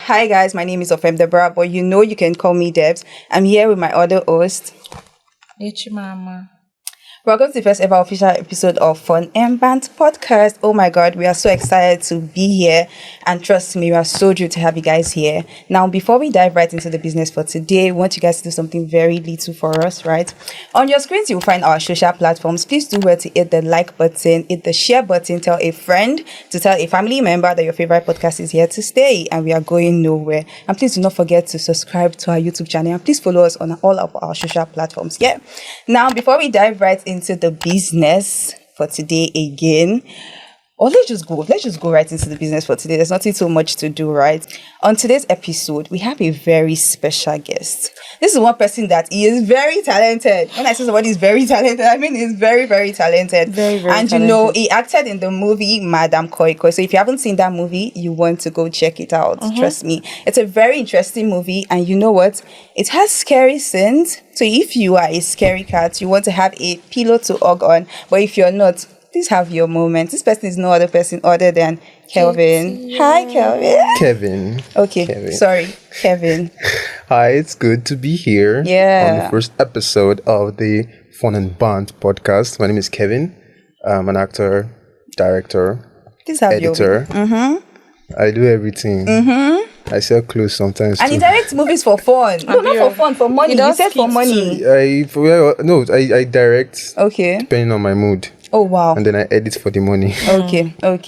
Hi guys, my name is Deborah, but you can call me Debz. I'm here with my other host, Lechimarama. Welcome to the first ever official episode of Fun and Bant podcast. Oh my god, we are so excited to be here, and trust me, we are so thrilled to have you guys here. Now, before we dive right into the business for today, we want you guys to do something very little for us, right? On your screens, you'll find our social platforms. Please do well to hit the like button, hit the share button, tell a friend, to tell a family member that your favorite podcast is here to stay, and we are going nowhere. And please do not forget to subscribe to our YouTube channel, and please follow us on all of our social platforms. Yeah. Now, before we dive right into the business for today again, or let's just go right into the business for today. There's nothing so much to do, right? On today's episode, we have a very special guest. This is one person that is very talented. When I say somebody is very talented, I mean he's very, very talented. Very, very and talented. He acted in the movie Madam Koi Koi. So if you haven't seen that movie, you want to go check it out. Trust me. It's a very interesting movie, and you know what? It has scary scenes. So if you are a scary cat, you want to have a pillow to hug on. But if you're not, please have your moment. This person is no other person other than Kelvin. Hi, Kelvin. Kevin. Okay, Kevin. Sorry, Kevin. Hi, it's good to be here. Yeah. On the first episode of the Fun and Band podcast. My name is Kevin. I'm an actor, director, Please have editor. I do everything. I sell clothes sometimes And too. he directs movies for fun. No, not for fun, for money. You said for money. I direct Okay. depending on my mood, Oh, wow. and then I edit for the money. Okay. All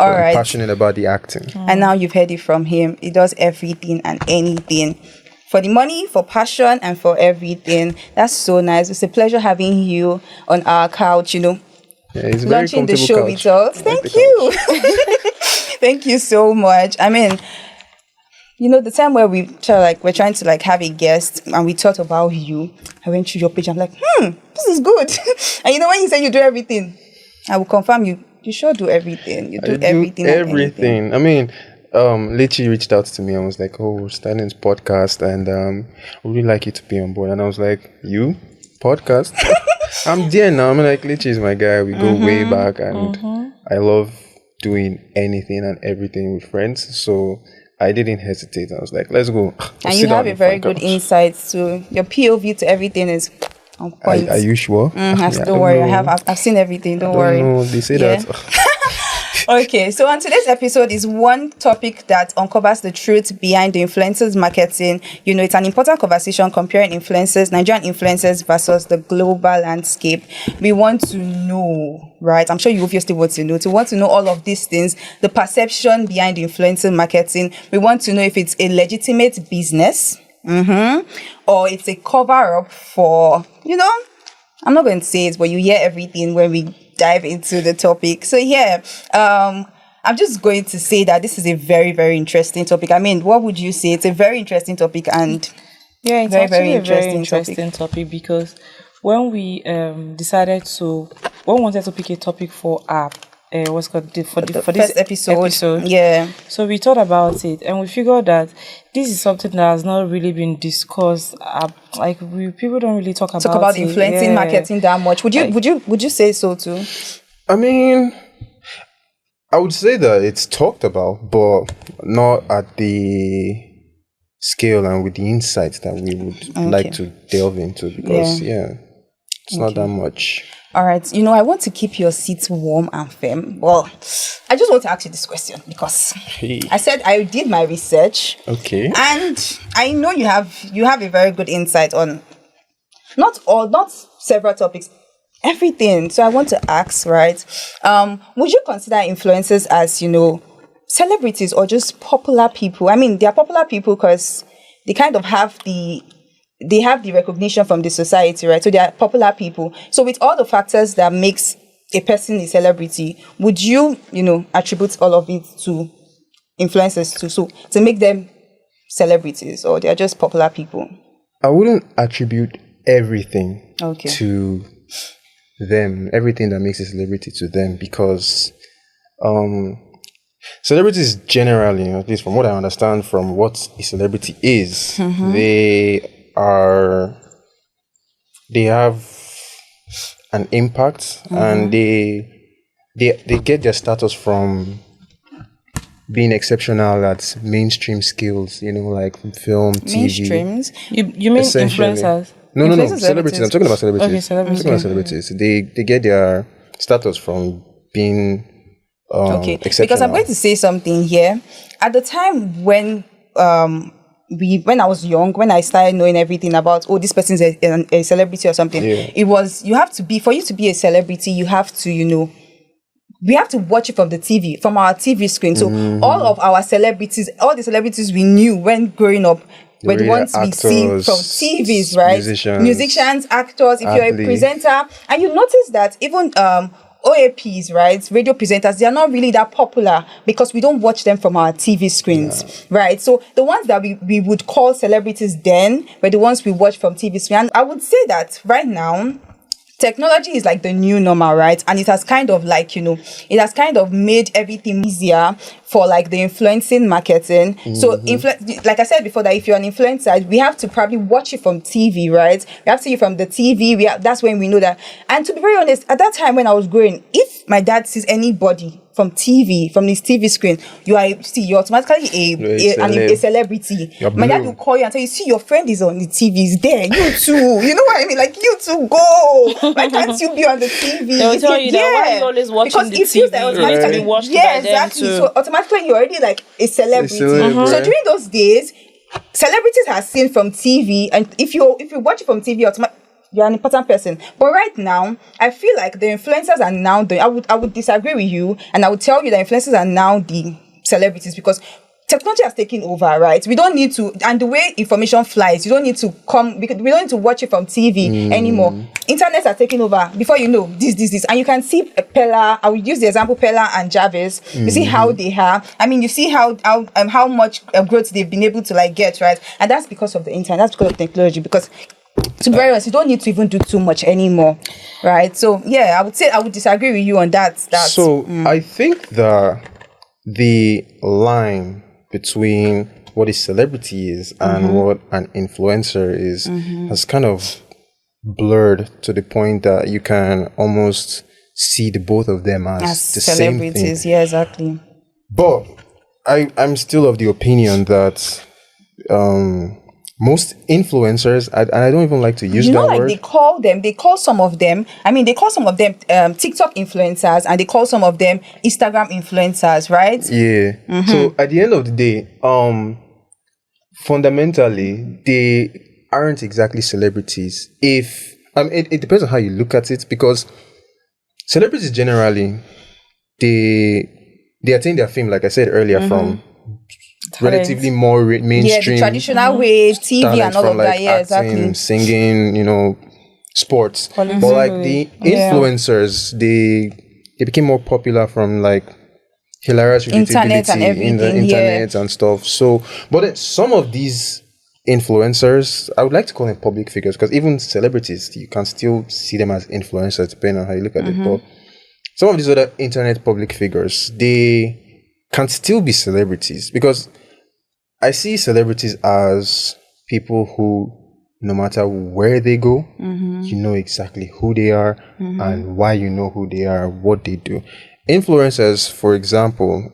I'm right. passionate about the acting. And now you've heard it from him. He does everything and anything. For the money, for passion, and for everything. That's so nice. It's a pleasure having you on our couch, Yeah, it's a very launching the comfortable show couch. with us. I like Thank the you. Thank you so much. I mean, the time where we're trying to have a guest and we thought about you, I went through your page. I'm like, this is good. And when you say you do everything, I will confirm you sure do everything. You do everything. And anything. I mean, Lechi reached out to me and was like, "Oh, we're starting this podcast, and we really like you to be on board." And I was like, "You podcast?" I'm there now. I'm like, Lechi is my guy. We go way back, and I love doing anything and everything with friends. So I didn't hesitate. I was like, let's go. And you have a very good insight to your POV to everything is on point. Are you sure? Don't worry. I've seen everything. Don't worry. No, they say that. Okay, so on today's episode is one topic that uncovers the truth behind the influencers marketing. It's an important conversation comparing Nigerian influencers versus the global landscape. We want to know, right? I'm sure you obviously want to know all of these things, the perception behind the influencer marketing. We want to know if it's a legitimate business, or it's a cover-up for, I'm not going to say it, but you hear everything when we dive into the topic. So I'm just going to say that this is a very, very interesting topic. I mean, what would you say? It's a very interesting topiip, and it's very, actually very a very interesting interesting topic because when we wanted to pick a topic for our what's called for this this episode. Yeah. So we thought about it and we figured that this is something that has not really been discussed. People don't really talk about influencing marketing that much. Would you say so too? I mean, I would say that it's talked about, but not at the scale and with the insights that we would like to delve into, because it's not that much. All right. I want to keep your seats warm and firm. Well, I just want to ask you this question because I said I did my research. Okay. And I know you have a very good insight on not several topics, everything. So I want to ask, right? Would you consider influencers as, celebrities or just popular people? I mean, they are popular people because they kind of have the recognition from the society, right? So they are popular people. So with all the factors that makes a person a celebrity, would you, attribute all of it to influencers too? So to make them celebrities, or they are just popular people? I wouldn't attribute everything Okay. to them, everything that makes a celebrity to them, because celebrities generally, at least from what I understand from what a celebrity is, they have an impact, and they get their status from being exceptional at mainstream skills, like film, TV. Mainstreams. You mean Essentially. influencers? No, Influencers, celebrities. I'm talking about celebrities. Okay, celebrities. I'm talking about celebrities. They get their status from being Okay, exceptional. because I'm going to say something here. At the time when when I was young, when I started knowing everything about this person's a celebrity or something, it was for you to be a celebrity, you have to we have to watch it from the TV, from our TV screen. So all of our celebrities, all the celebrities we knew when growing up, were the ones we see from TVs, right? Musicians, actors, if you're a presenter. And you notice that even OAPs, right? Radio presenters, they are not really that popular because we don't watch them from our TV screens, right? So the ones that we would call celebrities then were the ones we watch from TV screen. And I would say that right now, technology is like the new normal, right? And it has kind of it has kind of made everything easier for like the influencing marketing. So like I said before, that if you're an influencer, we have to probably watch it from TV, right? We have to see it from the TV. That's when we know that. And to be very honest, at that time when I was growing, if my dad sees anybody from TV, from his TV screen, you're automatically a celebrity. My dad will call you and tell you, see, your friend is on the TV, he's there, you too. You know what I mean? Like, you too, go. Why can't you be on the TV? They'll tell you that, why are you always watching the TV? Automatically watched by them too. So automatically you're already like a celebrity. So during those days, celebrities are seen from TV, and if you watch it from TV, automatically you're an important person. But right now, I feel like the influencers are now I would disagree with you, and I would tell you that influencers are now the celebrities because technology has taken over, right? We don't need to, and the way information flies, you don't need to we don't need to watch it from TV anymore. Internet has taken over. Before you know, this, and you can see Pella. I will use the example Pella and Jarvis. You see how they are. I mean, you see how much growth they've been able to get, right? And that's because of the internet. That's because of technology. Because to be honest, you don't need to even do too much anymore, right? So yeah, I would disagree with you on that. I think the line between what a celebrity is and what an influencer is has kind of blurred to the point that you can almost see the both of them as the celebrities. Same thing. Yeah, exactly. But I'm still of the opinion that most influencers, and I don't even like to use that word. They call some of them TikTok influencers, and they call some of them Instagram influencers, right? Yeah. So at the end of the day, fundamentally, they aren't exactly celebrities. If it depends on how you look at it, because celebrities generally, they attain their fame, like I said earlier, from relatively more mainstream, the traditional way, TV and all of that. Yeah, acting, exactly. Singing, sports. But like the influencers, they became more popular from like hilarious relatability in the internet and stuff. So, but then some of these influencers, I would like to call them public figures, because even celebrities, you can still see them as influencers depending on how you look at it. But some of these other internet public figures, they can still be celebrities, because I see celebrities as people who, no matter where they go, you know exactly who they are and why you know who they are, what they do. Influencers, for example,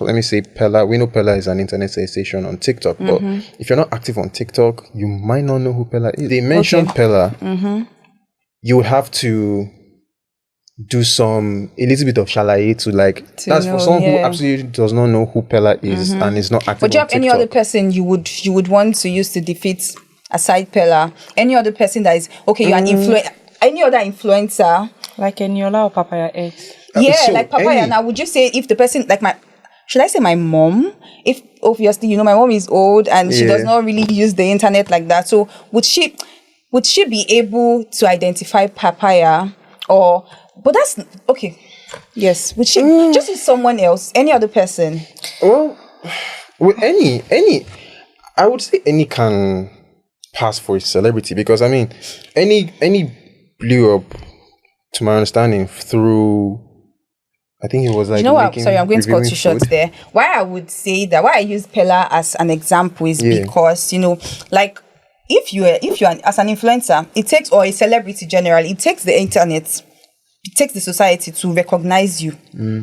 let me say Pella. We know Pella is an internet sensation on TikTok, but if you're not active on TikTok, you might not know who Pella is. They mentioned Pella. You would have to do a little bit of shalaye to that's for someone who absolutely does not know who Pella is and is not active. But do you have on any TikTok. other person you would want to use to defeat aside Pella? Any other person that is you're an any other influencer? Like Eniola or Papaya X? Yeah, like Papaya. Now, would you say if the person should I say my mom? If obviously my mom is old and she does not really use the internet like that, so would she be able to identify Papaya or? But that's okay. Yes, would she just with someone else, any other person? Well, with any, I would say any can pass for a celebrity, because I mean, any blew up, to my understanding, through. I think it was like. You know what? Sorry, I'm going to cut you short there. Why I would say that, why I use Pella as an example is because like if you're as an influencer, it takes, or a celebrity generally, it takes the internet takes the society to recognize you.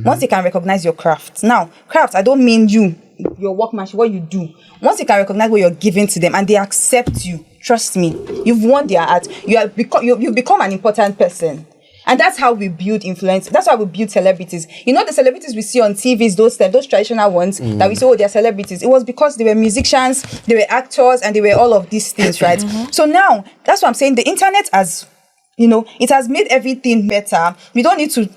Once they can recognize your craft. Now, craft, I don't mean your workmanship, what you do. Once they can recognize what you're giving to them and they accept you, trust me, you've won their heart. You've become an important person. And that's how we build influence. That's how we build celebrities. You know, the celebrities we see on TVs, those traditional ones that we say, oh, they're celebrities. It was because they were musicians, they were actors, and they were all of these things, right? So now, that's what I'm saying. The internet has, it has made everything better. We don't need to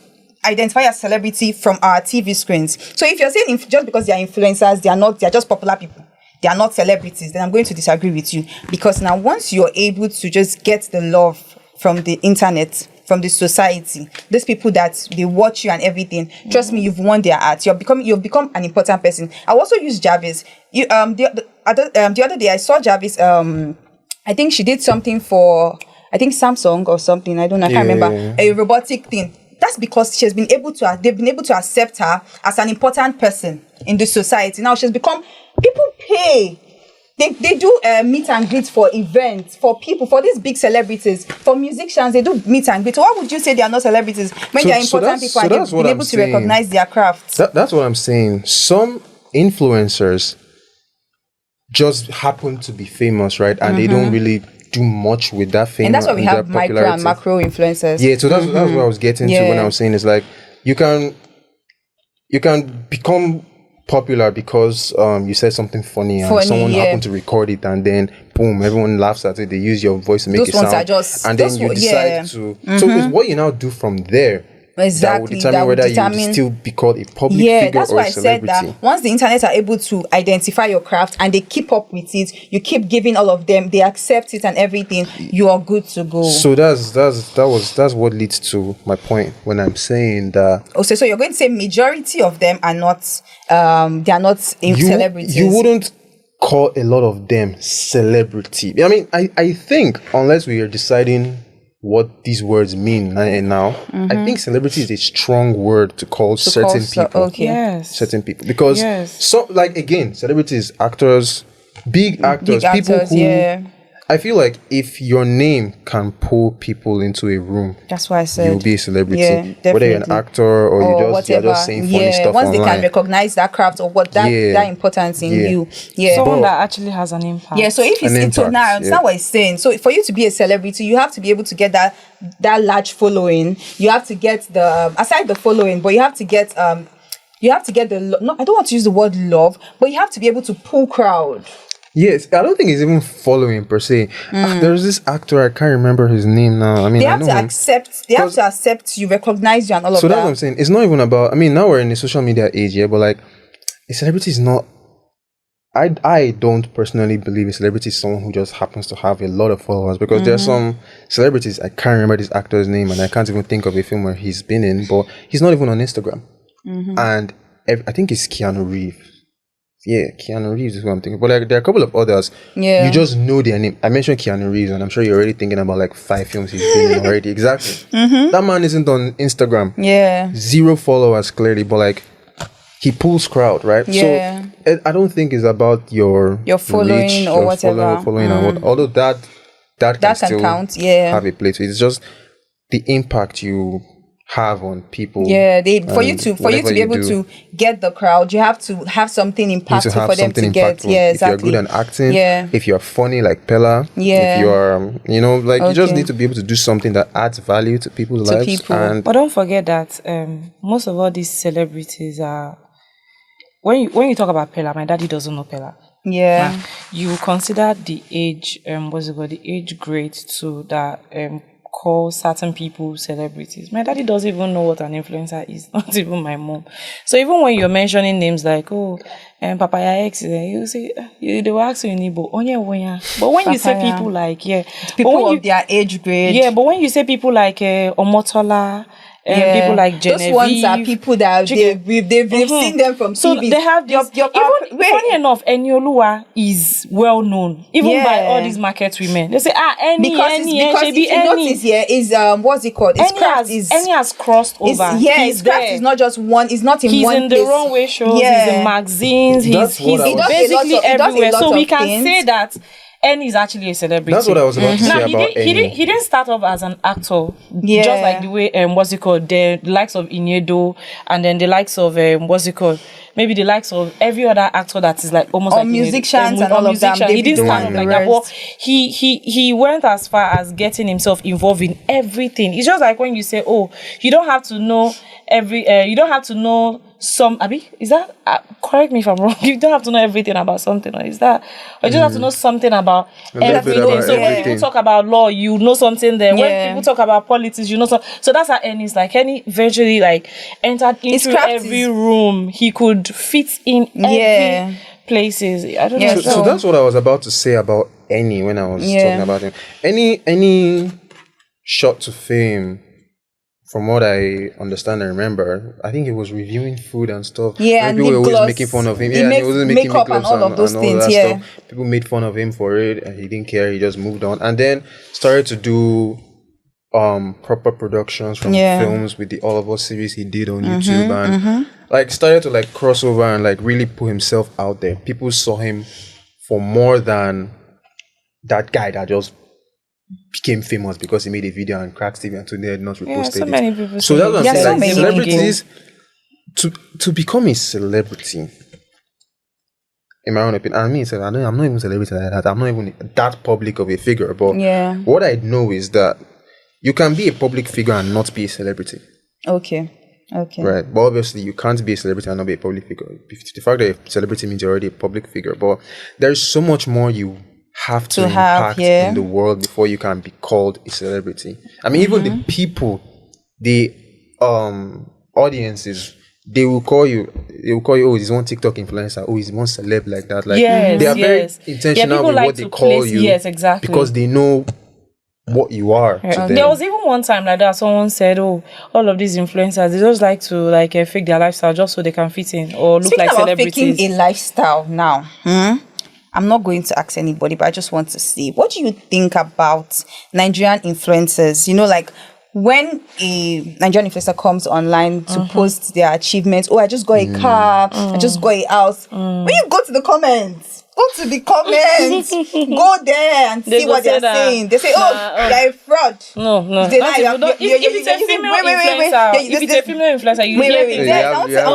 identify a celebrity from our TV screens. So if you're saying just because they're influencers, they're just popular people, they are not celebrities, then I'm going to disagree with you. Because now, once you're able to just get the love from the internet, from the society, these people that they watch you and everything, trust me, you've won their heart. You've become an important person. I also use Jarvis. The other day I saw Jarvis. I think she did something for Samsung or something. I don't know. I can't remember. A robotic thing. That's because they've been able to accept her as an important person in the society. Now she's become. People pay. They do meet and greet for events, for people, for these big celebrities, for musicians. They do meet and greet. So why would you say they are not celebrities when they are important people and they've been able to recognize their craft? That's what I'm saying. Some influencers just happen to be famous, right? And they don't really do much with that fame. And that's why we have micro and macro influencers. Yeah, so that's what I was getting to when I was saying is like you can become popular because you said something funny and someone happened to record it and then boom, everyone laughs at it. They use your voice to make it sound, and then you decide to. So it's what you now do from there. Exactly. That will determine whether you still be called a public figure that's or why a celebrity. I said that once the internet are able to identify your craft and they keep up with it, you keep giving all of them, they accept it and everything, you are good to go. So that's what leads to my point when I'm saying that. Okay, so you're going to say majority of them are not they are not celebrities. You wouldn't call a lot of them celebrity. I mean, I think unless we are deciding what these words mean now, I think celebrity is a strong word to call certain people. Okay. Yes. Certain people. Because celebrities, actors, big actors, people who I feel like if your name can pull people into a room, that's why I said you'll be a celebrity. Yeah, definitely. Whether you're an actor or you're just saying funny stuff once online. they can recognize that craft or what that importance in you. Yeah. Someone that actually has an impact. Yeah, so if it's so now I understand what he's saying. So for you to be a celebrity, you have to be able to get that large following. You have to get the aside the following, but you have to get the I don't want to use the word love, but you have to be able to pull crowd. Yes, I don't think it's even following per se. There's this actor, I can't remember his name now. I mean, they have to accept you, recognize you, and all of that. So that's what I'm saying. It's not even about. I mean, now we're in the social media age, but like, a celebrity is not. I don't personally believe a celebrity is someone who just happens to have a lot of followers, because there are some celebrities, I can't remember this actor's name, and I can't even think of a film where he's been in, but he's not even on Instagram. And I think it's Keanu Reeves. Yeah, Keanu Reeves is what I'm thinking. But like, there are a couple of others. Yeah. You just know their name. I mentioned Keanu Reeves, and I'm sure you're already thinking about like 5 films he's been in already. Exactly. That man isn't on Instagram. Yeah. 0 followers, clearly, but like, he pulls crowd, right? Yeah. So I don't think it's about your following reach, or whatever. Following and what. Although that can still count. Yeah. Have a place. It's just the impact you have on people. Yeah, for you to be able to get the crowd, you have to have something impactful for them to get. Yeah, exactly. If you're good at acting, if you're funny like Pella, if you're you just need to be able to do something that adds value to people's lives. But don't forget that most of all these celebrities are, when you talk about Pella, my daddy doesn't know Pella. Yeah. You consider the age the age grade to that call certain people celebrities. My daddy doesn't even know what an influencer is, not even my mom. So even when you're mentioning names like, Papa Yaaayyy, you say, they will ask you in Igbo, but when you say people like, people of their age grade. But when you say people like Omotola, people like Genevieve. Those ones are people that they've seen them from TV. So they have this. Funny enough, Enioluwa is well known even by all these market women. They say because if you notice here is what's it called? Eni has crossed over. His craft is not just one. It's not in he's one. He's in the runway shows. He's in magazines. He's basically everywhere. So we can say that N is actually a celebrity. That's what I was about to say about Eni. He didn't start off as an actor. Yeah. Just like the way what's it called? The likes of Iniedo, and then the likes of what's it called? Maybe the likes of every other actor that is like almost like musicians and all of them. He didn't start off and like the that, but rest. he went as far as getting himself involved in everything. It's just like when you say, oh, you don't have to know you don't have to know some. Abi, is that correct me if I'm wrong? You don't have to know everything about something, or is that? Or you just have to know something about everything. about So when people talk about law, you know something there. When people talk about politics, you know something. So that's how Eni is like. Eni virtually like entered into every room he could fit in every places. I don't know. So that's what I was about to say about Eni when I was talking about him. Any shot to fame, from what I understand and remember, I think he was reviewing food and stuff. Yeah, and people were always gloss. making fun of him. He Yeah, and he makes wasn't making makeup lip gloss and all of those things, that yeah. stuff. People made fun of him for it, and he didn't care. He just moved on, and then started to do proper productions from films with the All of Us series he did on YouTube, and like started to like cross over and like really put himself out there. People saw him for more than that guy that just became famous because he made a video and cracked TV and today had not reposted so it. many people. So that's what I'm saying. Like, so celebrities to become a celebrity, in my own opinion, I'm not even a celebrity like that. I'm not even that public of a figure. But what I know is that you can be a public figure and not be a celebrity. Okay. Right. But obviously you can't be a celebrity and not be a public figure. The fact that a celebrity means you're already a public figure. But there's so much more you have to impact in the world before you can be called a celebrity. I mean, even the people, the audiences, they will call you, oh, he's one TikTok influencer, oh, he's one celeb like that. Like they are very intentional with what they call you. Yes, exactly. Because they know what you are to them. There was even one time like that someone said, oh, all of these influencers, they just like to fake their lifestyle just so they can fit in or look like celebrities. Speaking about faking a lifestyle now, I'm not going to ask anybody, but I just want to see, what do you think about Nigerian influencers? You know, like when a Nigerian influencer comes online to post their achievements, oh, I just got a car, I just got a house. When you go to the comments, go there and see what they're saying. They say, oh, you're a fraud. No. They lie. If it's a female influencer, if it's a female influencer, you hear things.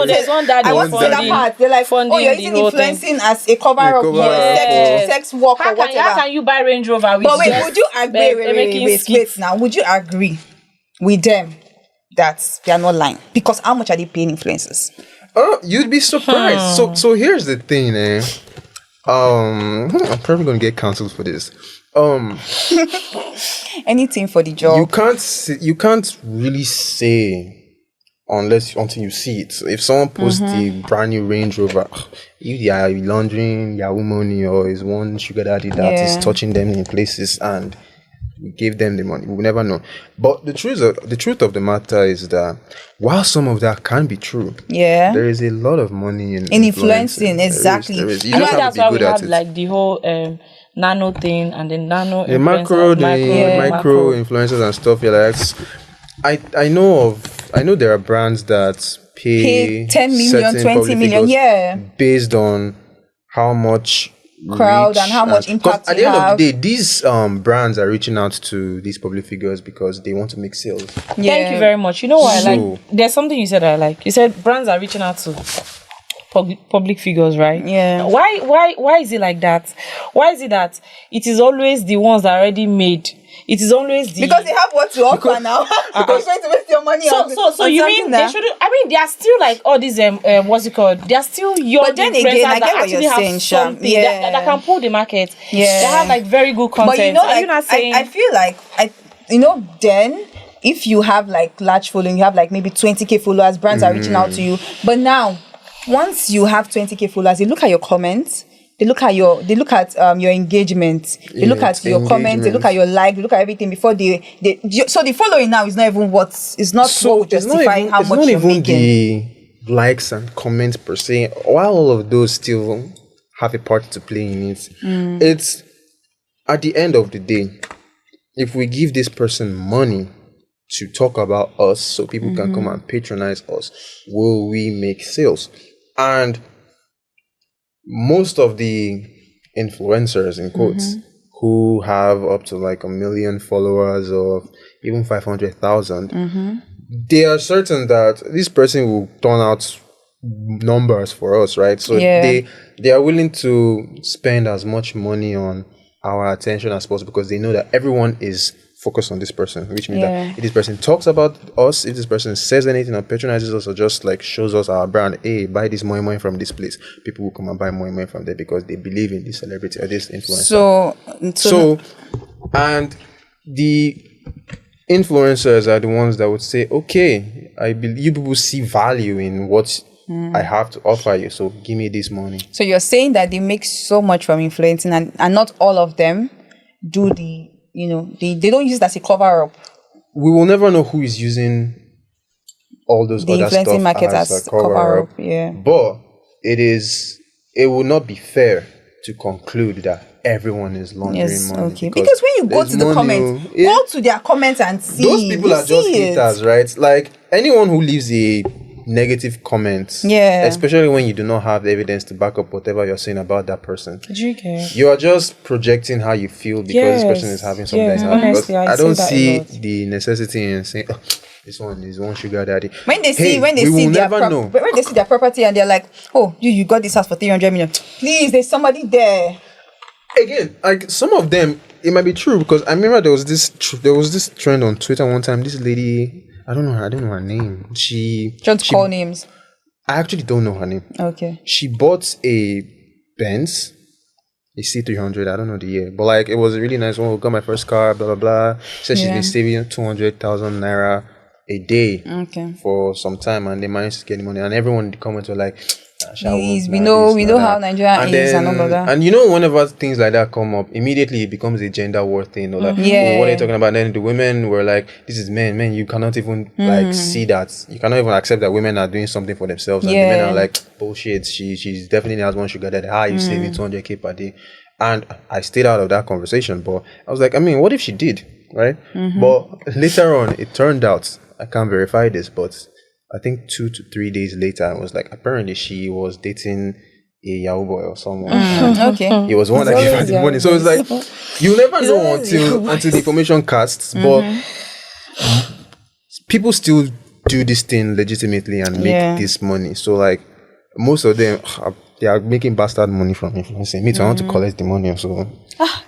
There's one that I want to say that part. They're like, oh, you're using influencing as a cover-up for sex work or whatever. How can you buy Range Rover? But wait, would you agree? Wait, now, would you agree with them that they are not lying? Because how much are they paying influencers? Oh, you'd be surprised. So here's the thing, I'm probably gonna get cancelled for this. Anything for the job. You can't really say until you see it. So if someone posts a brand new Range Rover, if they are laundering Yahoo money or is one sugar daddy that is touching them in places and we gave them the money, we will never know. But the truth of the matter is that while some of that can be true, there is a lot of money in influencing. Exactly. There is. You I just know have that's to why be we good at have it. like the whole nano thing and then nano The micro influencers and stuff. Yeah, like I know there are brands that pay 10 million, 20 million, based on how much crowd and how much impact at the end of the day, these brands are reaching out to these public figures because they want to make sales. Thank you very much. You know what I like? There's something you said I like. You said brands are reaching out to public figures, right? Yeah. Why is it like that? Why is it that it is always the ones that are already made? It is always the because they have what to offer now. Because trying to waste your money so you mean they shouldn't? I mean, they are still like all these what's it called? They are still young. But then again, I get what you're saying, Sham. Yeah, that can pull the market. Yeah, they have like very good content. But you know, are you not saying? I feel like then if you have like large following, you have like maybe 20k followers, brands are reaching out to you. But now, once you have 20k followers, they look at your comments. They look at your engagement. They look at your comments. They look at your like. They look at everything before so the following now is not even what would justify how much you're making. The likes and comments per se. While all of those still have a part to play in it, it's at the end of the day, if we give this person money to talk about us, so people can come and patronize us, will we make sales? And most of the influencers, in quotes, who have up to like 1 million followers or even 500,000, they are certain that this person will turn out numbers for us, right? So they are willing to spend as much money on our attention as possible because they know that everyone is focused on this person, which means that if this person talks about us, if this person says anything or patronizes us or just like shows us our brand, hey, buy this moi from this place, people will come and buy moi from there because they believe in this celebrity or this influencer. So and the influencers are the ones that would say, okay, I believe you people see value in what I have to offer you, so give me this money. So you're saying that they make so much from influencing, and not all of them do the, they don't use it as a cover up. We will never know who is using all those the other influencing stuff market as a cover up. Yeah. But it will not be fair to conclude that everyone is laundering money. Okay. Because when you go to the comments, go to their comments and see. Those people are just haters, right? Like anyone who leaves a negative comments, especially when you do not have evidence to back up whatever you're saying about that person, you are just projecting how you feel because this person is having something. Honestly, I don't see the necessity in saying this one is one sugar daddy. When they see when they see their property and they're like, oh, you got this house for 300 million, please, there's somebody there. Again, like some of them, it might be true because I remember there was this trend on Twitter one time. This lady, I don't know her name. She call names. I actually don't know her name. Okay. She bought a Benz, a C300. I don't know the year, but like it was a really nice one. Got my first car. Blah blah blah. Said she's been saving 200,000 naira a day for some time, and they managed to get the money. And everyone in the comments were like, we know how Nigerian is and all of that. And whenever things like that come up, immediately it becomes a gender war thing. Or like, what are you talking about? And then the women were like, this is men, you cannot even like see that. You cannot even accept that women are doing something for themselves. And the men are like, bullshit, she's definitely has one sugar daddy. How are you saving 200k per day? And I stayed out of that conversation, but I was like, I mean, what if she did, right? But later on, it turned out, I can't verify this, but I think 2 to 3 days later, I was like, apparently she was dating a Yahoo boy or someone. It was one that gave her the money. So it's like, you never know until the information casts. But people still do this thing legitimately and make this money. So like, most of them, they are making bastard money from influencing. Me too, I want to collect the money also.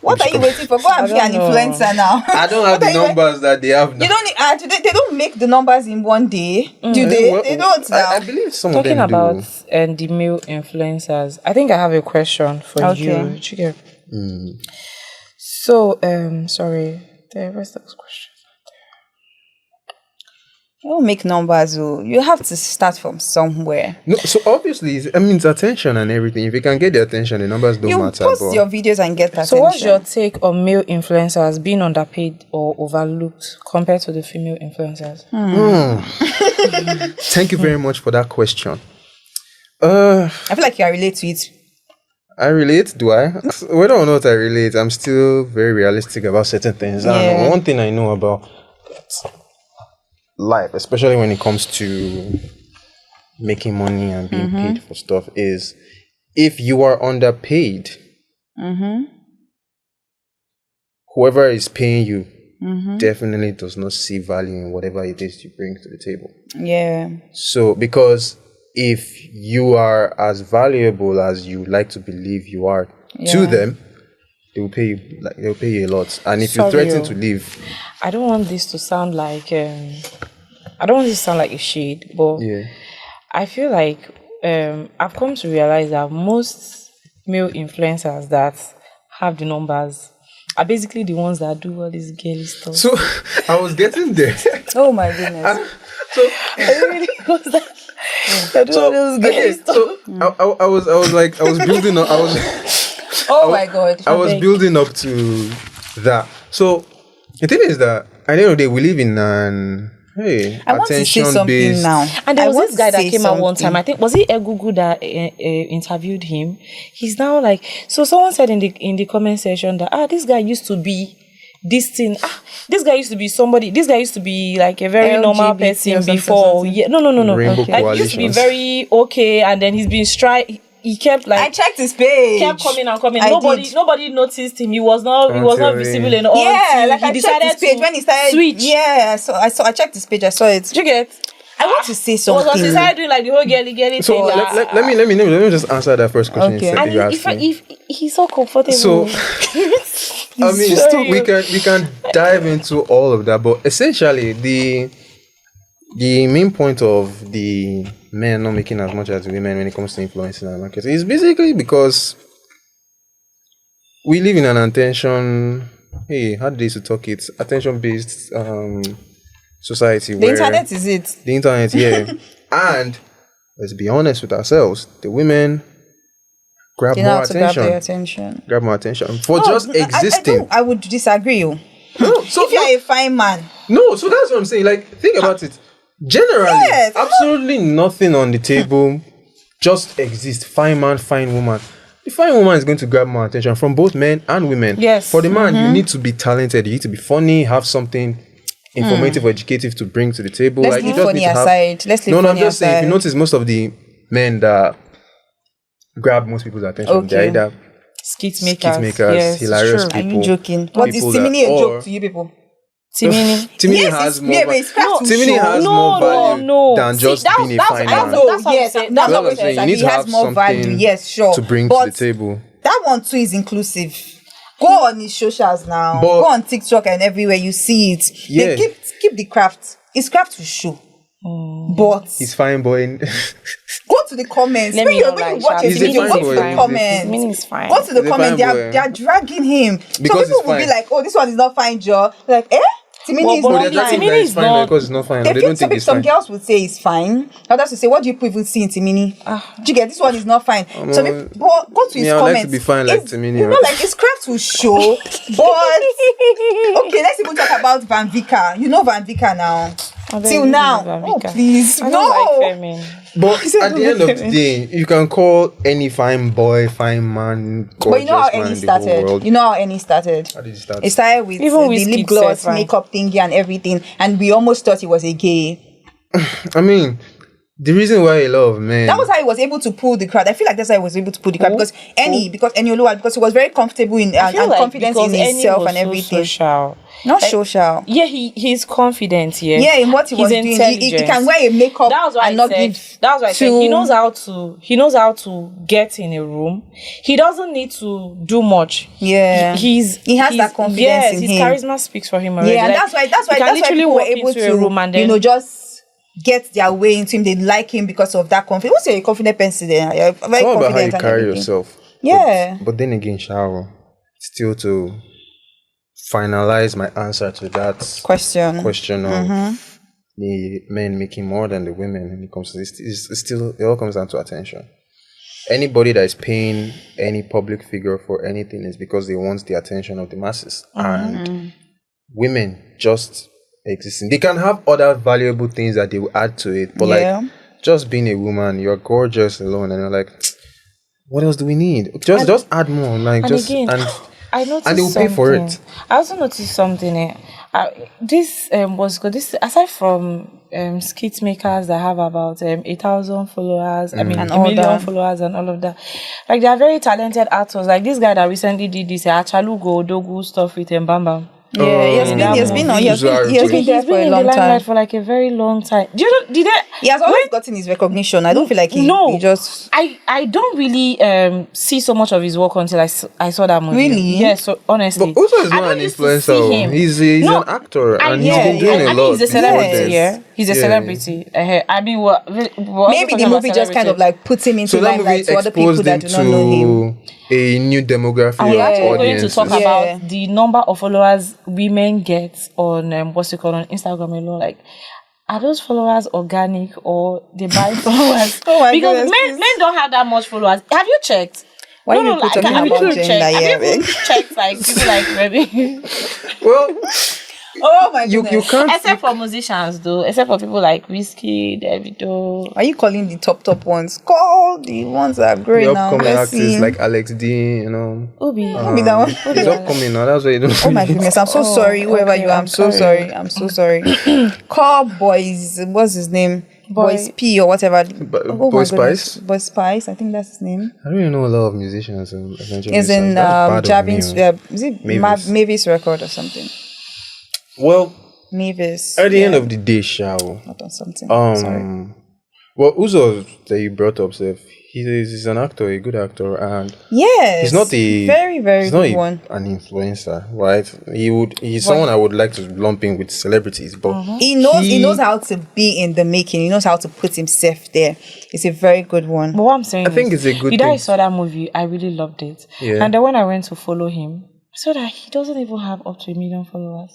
What are you waiting for? Go and be an influencer now. I don't have the numbers that they have now. You don't need, they don't make the numbers in one day. Do they? They don't now. I believe some of them do. Talking about the male influencers, I think I have a question for you. Chike. So, sorry, the rest of this question. You don't make numbers. You have to start from somewhere. No, so obviously, it's attention and everything. If you can get the attention, the numbers don't matter. You post your videos and get attention. So what's your take on male influencers being underpaid or overlooked compared to the female influencers? Thank you very much for that question. I feel like you relate to it. I relate, do I? Whether or not I relate, I'm still very realistic about certain things. And one thing I know about life, especially when it comes to making money and being paid for stuff, is if you are underpaid, whoever is paying you definitely does not see value in whatever it is you bring to the table. Yeah. So, because if you are as valuable as you like to believe you are to them, they will pay you. Like they'll pay you a lot. And if you threaten to leave, I don't want this to sound like a shade, but I feel like I've come to realize that most male influencers that have the numbers are basically the ones that do all this girly stuff. So I was getting there. Oh my goodness. I was building up. My God. I was building up to that. So the thing is that at the end of the day, we live in an attention based. Now. And there was this guy that came out one time. I think was it Egugu that interviewed him. He's now like, so someone said in the comment section that this guy used to be this thing. This guy used to be somebody. This guy used to be like a very LGBT normal person before. Yeah, no. Rainbow Like, he used to be very okay, and then he's been he kept like I checked his page. kept coming and coming. I Nobody did. nobody noticed him. He was not Until visible he- in all. Yeah, like he I checked decided his page to when he started. switch. Yeah, so I checked his page. I saw it. Did you get? I want to say It was something. he started doing like the whole girly So thing. let me just answer that first question Okay. you said, and you asked me. if he's so comfortable. So I mean, Sorry. we can dive into all of that, but essentially the main point of the men not making as much as women when it comes to influencing our market is basically because we live in an attention. Hey, how do they used to talk it? Attention-based society. The internet is it. The internet, yeah. And let's be honest with ourselves, the women grab You know more how to grab their attention. attention. Grab more attention for No, just I existing. I would disagree. No, so If you're a fine man, no, so that's what I'm saying. Like, think about it. Generally, Yes. absolutely nothing on the table just exists. Fine man, fine woman. The fine woman is going to grab more attention from both men and women. Yes. For the man, you need to be talented. You need to be funny, have something informative or educative to bring to the table. let's like, leave you just funny need to have. aside. Let's leave No, I'm funny just saying. If aside. you notice, most of the men that grab most people's attention, Okay. they're either skit makers, makers, hilarious it's true. Are people. you joking? What is people Timini that- a or- joke to you people? Timini. Timini Yes, has it's- more. yeah, but it's crap to Timini show. has No, more value no. than See, just that's- being a that's- fine I man. know. No, That's what yes, I'm saying. that's That's what what I'm I'm saying. saying. You need He to has have more value. something Yes, sure. to bring but to the table. that one too is inclusive. Go on his socials now. But- Go on TikTok and everywhere you see it. Yeah. They keep the craft. It's craft to show. But He's fine boy. go to the comments. Let When me you not when lie, you watch a He's a video, fine go boy. to the He's a- comments. Timini is fine. Go to the He's a comments. fine boy. They are dragging him. Because so he's people will be fine. like, "Oh, this one is not fine, Joe." Like, Timini But- is but But not they're Timini talking fine. that is it's fine not- because it's not fine. They They feel don't think it's some fine. girls would say it's fine. Others would say, "What do you people see in Timini?" Do you get this one is not fine. So people, but go to his me, I would like comments. to be fine like It's- Timini, You know, right? like it's craft to show. But okay, let's even talk about Van Vika. You know Van Vika now. beg, Till who is now, Van oh Vika? please, I no. don't like Femin. But at the end of the day, you can call any fine boy, fine man, But you gorgeous know how man Annie in the whole started. world. You know how Annie started. How did it start? It started with Even the Wizkid lip gloss, self, right? makeup thingy, and everything, and we almost thought he was a gay. I mean, the reason why a lot of men. That was how he was able to pull the crowd. I feel like that's how he was able to pull the crowd because Annie Oluwa, because he was very comfortable in and confident in himself and everything. Social. Not social. Yeah, he's confident. Yeah, Yeah, in what he He's was doing, he intelligent. can wear a makeup That was why and not give. That was why I said to- he knows how to get in a room. He doesn't need to do much. Yeah. he has that confidence yes, in his him. charisma speaks for him already. Yeah, and Like, that's why you can literally literally people were walk able into a to room and then just get their way into him. They like him because of that confidence. What's a confident person there? You're very It's all about how you confident and carry everything. yourself. Yeah. But then again, Sharo, still to finalize my answer to that Question of the men making more than the women when it comes to this, it's still, it all comes down to attention. Anybody that is paying any public figure for anything is because they want the attention of the masses. And women just existing. They can have other valuable things that they will add to it, but like just being a woman, you're gorgeous alone, and you're like, what else do we need? Just add more, like and just again, and I noticed and they will pay for it. I also noticed something. This was good. This aside from skit makers that have about 8,000 followers, I mean And a all million that. followers and all of that. Like they are very talented actors. Like this guy that recently did this Achalugo Dogu stuff with Bam Bam. Yeah, he has been there He's for been a in long the limelight time. for like a very long time. Do you know? He has always gotten his recognition. I don't feel like he just. I don't really see so much of his work until I saw that movie. Really? Yeah, so honestly. But also is I not don't an used to see influencer. him. He's No, an actor, and yeah, he's been doing I a mean, lot. he's a celebrity, before yeah. this. He's a Yeah. celebrity. I mean, Maybe the movie just kind of like puts him into So that movie limelight to other people exposed him that do not know him. to a new demographic And of we're actually going to audiences. talk Yeah. about the number of followers women get on what's it called on Instagram alone. Like, are those followers organic or they buy followers? Oh my because goodness, men don't have that much followers. Have you checked? Why you people talking have about you gender checked? here, Have you babe? checked like people like maybe Well, Oh my you goodness. can't. except for musicians though, except for people like Whiskey, Davido. Are you calling the top ones? Call the ones that are great The now. upcoming Let's artists see. like Alex D, you know. Obi. Maybe that one. He's upcoming now. That's why you don't. Oh my goodness, I'm so sorry, whoever okay, you are. I'm I'm so sorry. sorry. I'm so sorry. Call boys, what's his name? Boys P or whatever. Boy my Spice? goodness. Boy Spice, I think that's his name. I don't even know a lot of musicians. Is in Jabin's, is it Mavis record or something? Well, Mavis. at the end of the day, shall not on something. Sorry. Well, Uzo that you brought up, Seth, he's an actor, a good actor, and yes, he's not a very good one. An influencer, right? He's someone I would like to lump in with celebrities, but he knows how to be in the making. He knows how to put himself there. It's a very good one. But what I'm saying, I think it's a good. I saw that movie, I really loved it. Yeah. And then when I went to follow him, I saw that he doesn't even have up to 1 million followers.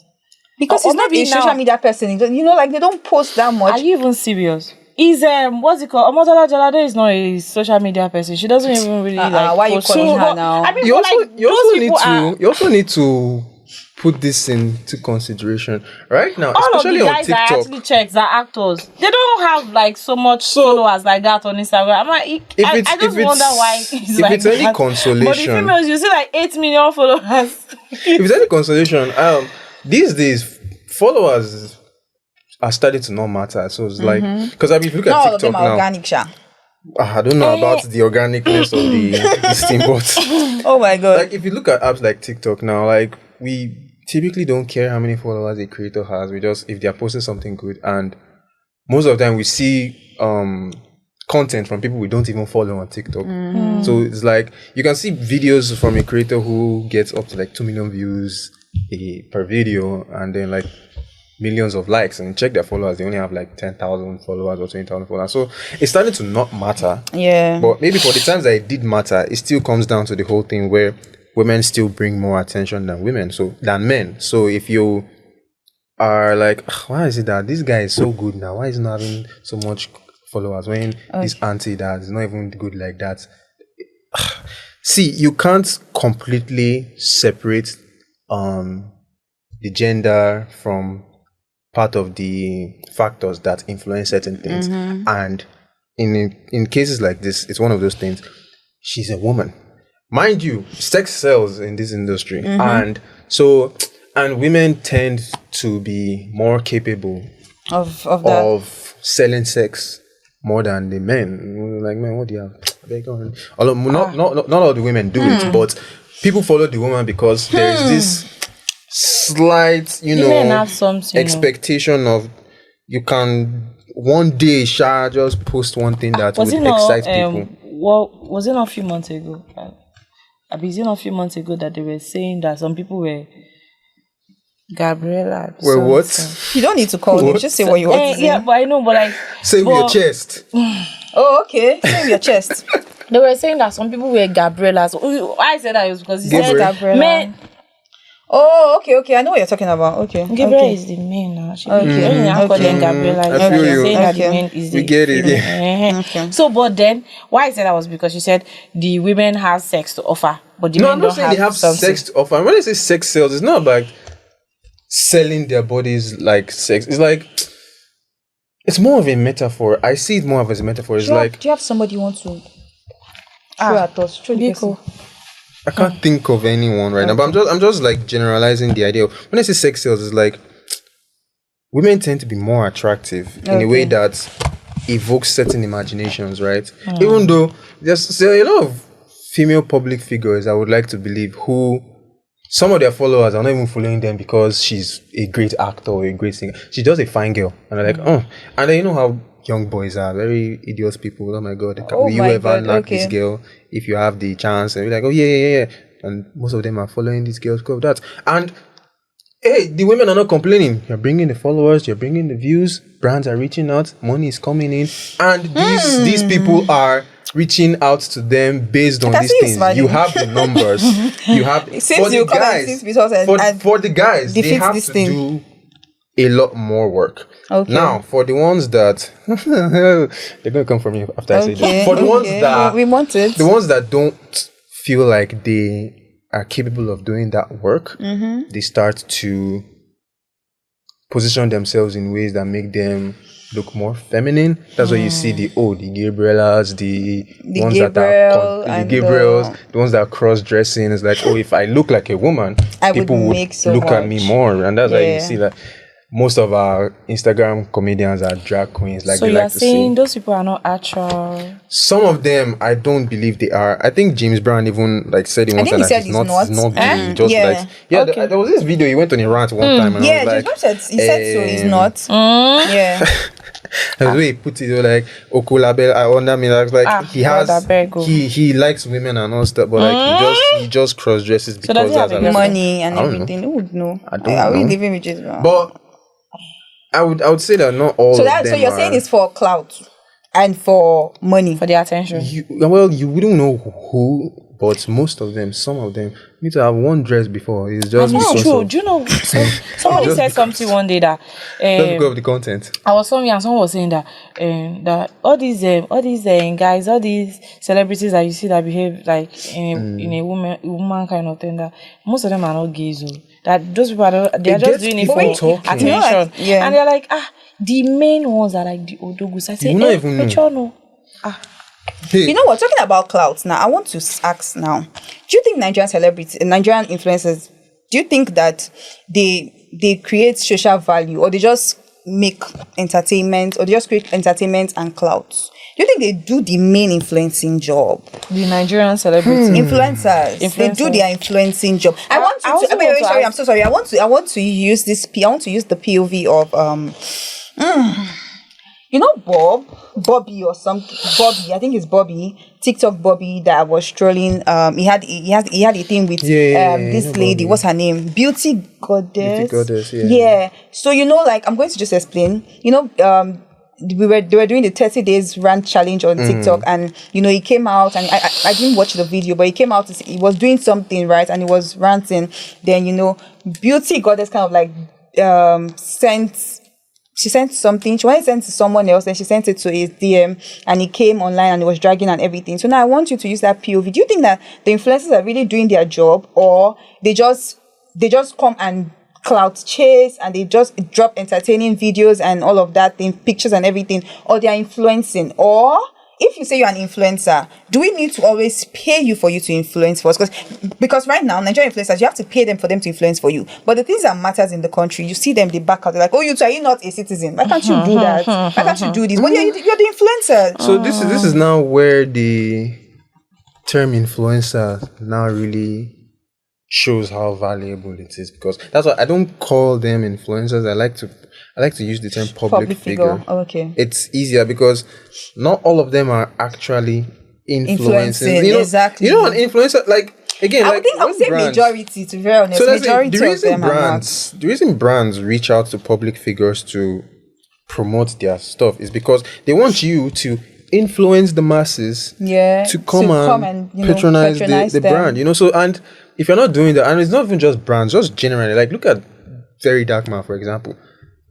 Because he's not a social media person. Like they don't post that much. Are you even serious? Is what's it called? Omotola Jalade is not a social media person. She doesn't even really why you calling her now? I mean, you also need to put this into consideration right now, all especially of the on guys TikTok. I actually checked that actors, they don't have like so much followers like that on Instagram. I'm like, I just wonder why it's like it's any that. consolation. But the females, you see like 8 million followers. If it's any consolation, these days followers are starting to not matter. So it's like, because if you look at TikTok all of them are now, organic, I don't know about the organicness of this thing, but oh my god! Like if you look at apps like TikTok now, like we typically don't care how many followers a creator has. We just, if they are posting something good, and most of the time we see content from people we don't even follow on TikTok. So it's like you can see videos from a creator who gets up to like 2 million views per video, and then like millions of likes, and check their followers, they only have like 10,000 followers or 20,000 followers. So it's starting to not matter. Yeah. But maybe for the times that it did matter, it still comes down to the whole thing where women still bring more attention than men. So if you are like, why is it that this guy is so good now? Why is he not having so much followers when this auntie that is not even good like that? See, you can't completely separate the gender from part of the factors that influence certain things. And in cases like this, it's one of those things. She's a woman. Mind you, sex sells in this industry. And women tend to be more capable of selling sex more than the men. Like, man, what do you have? Not all the women do it, but people follow the woman because there is this slight, expectation of you can one day just post one thing that would excite people. Well, was it not a few months ago? That they were saying that some people were Gabriella. Well, what? You don't need to call them. Just say what you want to say. Yeah, but I know, but like say with your chest. Oh, okay. Say with your chest. They were saying that some people were Gabriellas. Why I said that was because he said Gabriella. Men. Oh, okay. I know what you're talking about. Okay. Gabriella is the main now. Okay. I call them Gabriella. I feel you. Saying that the main is the get it. Yeah. Okay. So, but then, why I said that was because you said the women have sex to offer, but the men I'm not saying they have sex to offer. When I say sex sales, it's not like selling their bodies like sex. It's like, it's more of a metaphor. I see it more of as a metaphor. It's like, do you have somebody you want to throw at us? Throw the person. I can't think of anyone right now, but I'm just like generalizing the idea. When I say sex sales, it's like women tend to be more attractive in a way that evokes certain imaginations, right? Even though there's a lot of female public figures, I would like to believe, who some of their followers are not even following them because she's a great actor or a great singer. She's just a fine girl, and they're like, and then you know how young boys are, very idiot people. Oh my god, will you ever knock this girl if you have the chance? And we're like, oh yeah. And most of them are following these girls because of that. And hey, the women are not complaining. You're bringing the followers, you're bringing the views, brands are reaching out, money is coming in, and these people are reaching out to them based on these things. Smiling. You have the numbers. You have for the guys, they have to do a lot more work. Okay. Now, for the ones that they're gonna come for me after I say that. For the ones that we wanted, the ones that don't feel like they are capable of doing that work, they start to position themselves in ways that make them look more feminine. That's why you see the Gabriellas, the ones Gabriel that are the Gabriels, the ones that are cross-dressing. It's like, if I look like a woman, people would look at me more, and that's why you see that most of our Instagram comedians are drag queens. Like So they you're like to saying say. those people are not actual. Some of them, I don't believe they are. I think James Brown even like said in one think time he that said he's not gay. He just Yeah. like Okay. there was this video he went on a rant one time and I Yeah, was James like, Brown said he said so. He's not. Yeah. the way he put it, like Okulabel, I wonder me. Like he God, I has, beg you. he likes women and all stuff, but like he just cross dresses because does he have that's a how- Money and I don't know. everything. Who would know? I don't Are we know. living with James Brown? But I would say that not all So of that them so you're are, saying it's for clout and for money. For the attention. you wouldn't know who, but most of them, some of them need to have one dress before. It's just It's because true. of, Do you know? Somebody Just said something one day that just because of the content. I was somewhere and someone was saying that that all these guys, all these celebrities that you see that behave like in a woman kind of thing, that most of them are not gays. That those people they're It just gets doing it people for talking. attention. You know, like, yeah. And they're like, the main ones are like the odogus. I say, You not even know. Pecho, no. Hey, You know what? Talking about clout now, I want to ask now. Do you think Nigerian influencers, do you think that they create social value, or they just make entertainment, or they just create entertainment and clout? Do you think they do the main influencing job? The Nigerian celebrities. Influencers. They do their influencing job. I want I you also to. want to Sorry, ask- I'm so sorry. I want to use this. I want to use the POV of you know Bobby or something. Bobby, I think it's Bobby. TikTok Bobby that was trolling. He had a thing with this lady. Bobby. What's her name? Beauty Goddess. Beauty Goddess, yeah. Yeah. So like I'm going to just explain. They were doing the 30 days rant challenge on TikTok, and he came out, and I didn't watch the video, but he came out, he was doing something, right, and he was ranting. Then Beauty Goddess kind of like she sent something. She wanted to send to someone else, and she sent it to his DM, and he came online and he was dragging and everything. So now I want you to use that POV. Do you think that the influencers are really doing their job, or they just come and clout chase and they just drop entertaining videos and all of that thing, pictures and everything, or they are influencing? Or if you say you're an influencer, do we need to always pay you for you to influence for us? Because right now, Nigerian influencers, you have to pay them for them to influence for you. But the things that matters in the country, you see them, they back out. They're like, oh, are you not a citizen? Why can't you do that? Why can't you do this? Well, you're the influencer. So this is now where the term influencer now really shows how valuable it is, because that's why I don't call them influencers. I like to use the term public figure. Oh, okay. It's easier because not all of them are actually influencing. Exactly. You know, an influencer, like, again, I would say brands, majority, to be very honest. so that's Majority the of reason them the reason brands reach out to public figures to promote their stuff is because they want you to influence the masses to come and patronize the them. brand. So, and if you're not doing that, and it's not even just brands, just generally, like look at Very Dark Man, for example.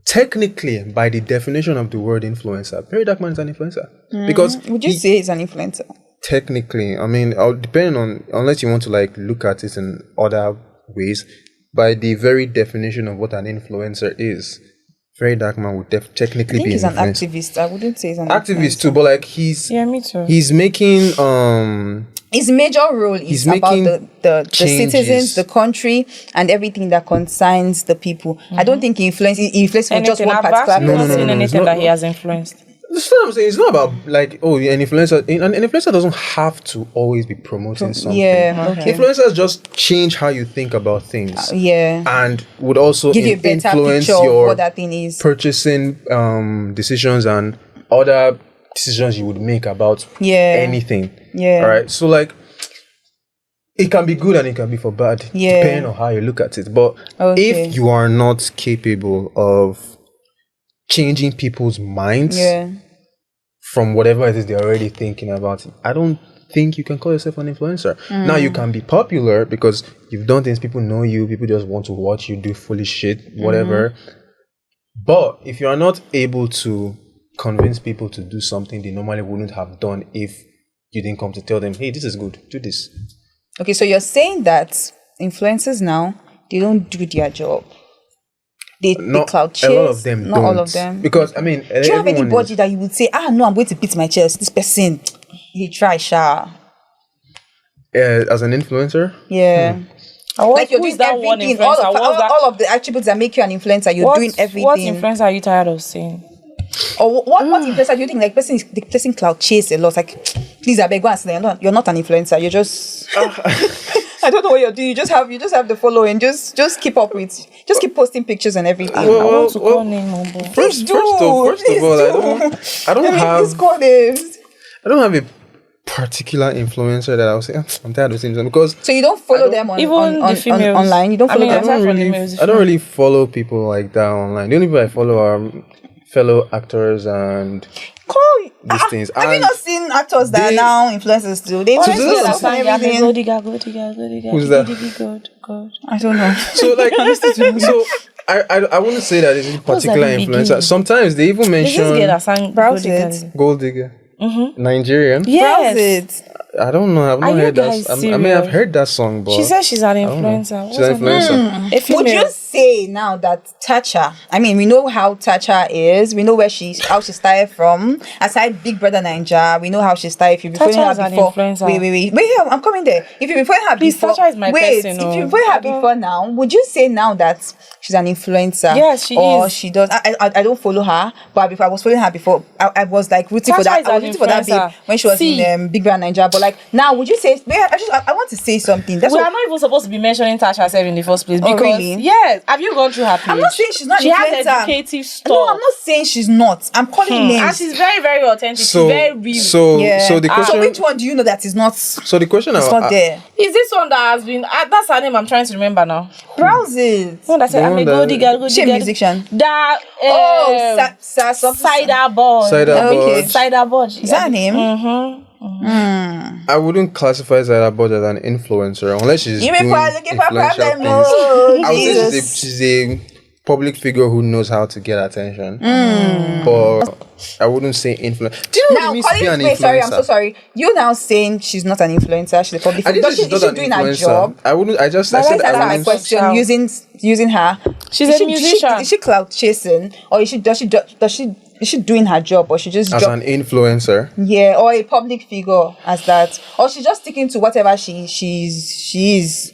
Technically, by the definition of the word influencer, Very Dark Man is an influencer. Because would you say he's an influencer? technically, I mean, depending on, unless you want to like look at it in other ways, by the very definition of what an influencer is, Very Dark Man would technically I think be he's an an influencer. activist. I wouldn't say he's an Activist influencer. too, but like he's Me too. he's making His major role is He's about making the changes. citizens, the country, and everything that concerns the people. I don't think he influences for just Anything one I've particular actually No, not no, seen no, it's anything not- that he has influenced. That's what I'm saying. It's not about like an influencer. An influencer doesn't have to always be promoting something. Yeah, okay. Influencers just change how you think about things. Yeah. And would also Give you a better influence picture of your what that thing is. purchasing decisions and other decisions you would make about anything. Yeah. All right. So like, it can be good and it can be for bad, Yeah. depending on how you look at it. But Okay. if you are not capable of changing people's minds from whatever it is they're already thinking about, I don't think you can call yourself an influencer. Now, you can be popular because you've done things, people know you, people just want to watch you do foolish shit, whatever. But if you are not able to convince people to do something they normally wouldn't have done if you didn't come to tell them, hey, this is good, do this. Okay, so you're saying that influencers now, they don't do their job. They cloud chase. A lot of them Not don't. all of them. Because, I mean, Do you have anybody that you would say, no, I'm going to beat my chest. This person, he try, sha. as an influencer? Yeah. Like you're who is doing that one everything, influencer? What's that? all of the attributes that make you an influencer. You're doing everything. What influencer are you tired of seeing? Or what influencer do you think? Like the person clout chase a lot. Like, please, I beg, go and say you're not an influencer. You're just I don't know what you're doing. You just have the following. Just keep up with. Just keep posting pictures and everything. I want to call name Mombo. First of all, I don't have a particular influencer that I'll say I'm tired of seeing them, because so you don't follow them on the females. Online. You don't follow them. I don't really follow people like that online. The only people I follow are fellow actors and these things. Have you not seen actors that are now influencers too? They Who's that? God. I don't know. So like, so I wouldn't say that it's a particular influencer. Sometimes they even mention Gold Digger. Nigerian. Yes. I don't know. I've not heard that. I may have heard that song, but she says she's an influencer. She's an influencer. Would you say now that Thatcher? I mean, we know how Thatcher is. We know how she started from. Aside Big Brother Naija, we know how she started. If you before her before, wait, I'm coming there. If you before her before, Thatcher is my person. If you before her before now, would you say now that she's an influencer? Yes, she or is. She does. I don't follow her, but before I was following her before, I was like rooting for that. I was rooting for that babe when she was in Big Brother Naija. But like now, would you say? I want to say something. We are not even supposed to be mentioning Tasha herself in the first place. Because really? Yes, have you gone through her page? I'm not saying she's not. She has educative stuff. No, I'm not saying she's not. I'm calling names. And she's very, very authentic. So, she's very real. So the question. So which one do you know that is not? So the question is not there. Is this one that has been? That's her name. I'm trying to remember now. Browse it. No, that's it. I'm a gold digger. She a musician. That Cider Board. Cider Board. Is that her name? I wouldn't classify Cider Board as an influencer unless she's doing influential things. I would say she's a public figure who knows how to get attention. But I wouldn't say influencer. Do you know what it means to be an influencer? Sorry, I'm so sorry. You're now saying she's not an influencer. She's a public figure. Is she doing her job? I wouldn't. I said my question. Using her. She's a musician. Is she clout chasing, or is she doing her job, or she just as an influencer? Yeah, or a public figure as that, or she's just sticking to whatever she is.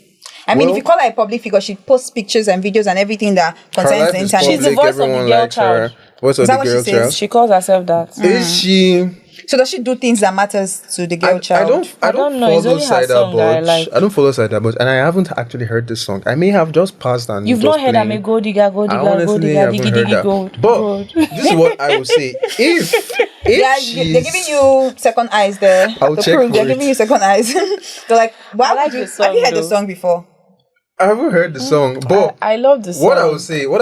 I mean, if you call her a public figure, she posts pictures and videos and everything that concerns the internet. She's the voice of the girl child. Voice of the girl child. She calls herself that. Is she? So does she do things that matters to the girl child? I don't know. Follow Cider Board. I don't follow Cider Board, and I haven't actually heard this song. I may have just passed and you've not heard I'm a gold digger, diggy, gold. But this is what I would say. If they're giving you second eyes there. I'll check for They're giving you second eyes. They're like, wow, have you heard the song before? I haven't heard the song, but I love the song. What I